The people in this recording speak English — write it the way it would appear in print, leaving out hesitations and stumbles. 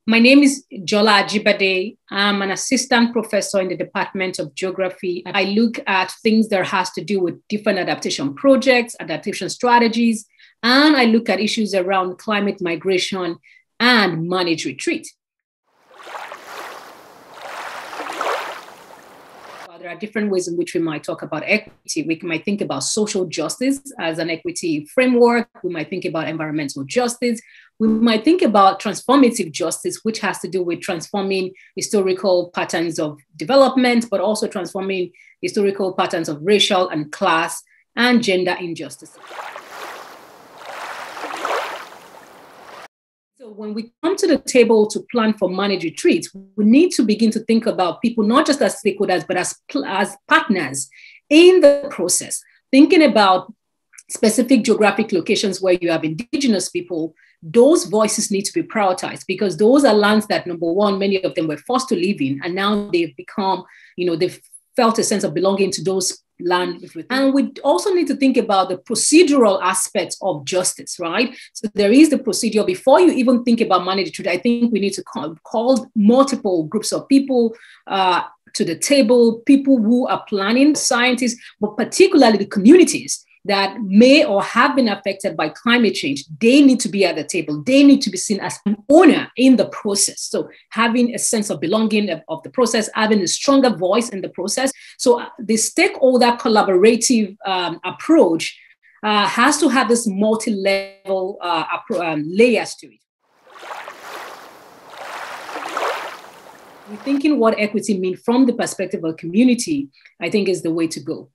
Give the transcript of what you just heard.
My name is Jola Ajibade. I'm an assistant professor in the Department of Geography. I look at things that has to do with different adaptation projects, adaptation strategies, and I look at issues around climate migration and managed retreat. There are different ways in which we might talk about equity. We might think about social justice as an equity framework. We might think about environmental justice. We might think about transformative justice, which has to do with transforming historical patterns of development, but also transforming historical patterns of racial and class and gender injustice. So when we come to the table to plan for managed retreats, we need to begin to think about people not just as stakeholders, but as partners in the process, thinking about specific geographic locations where you have indigenous people. Those voices need to be prioritized because those are lands that, number one, many of them were forced to live in, and now they've become, they've felt a sense of belonging to those land. And we also need to think about the procedural aspects of justice, right? So there is the procedure. Before you even think about managed retreat, I think we need to call multiple groups of people to the table, people who are planning, scientists, but particularly the communities that may or have been affected by climate change. They need to be at the table. They need to be seen as an owner in the process. So having a sense of belonging of the process, having a stronger voice in the process. So the stakeholder collaborative approach has to have this multi-level layers to it. Rethinking what equity means from the perspective of community, I think is the way to go.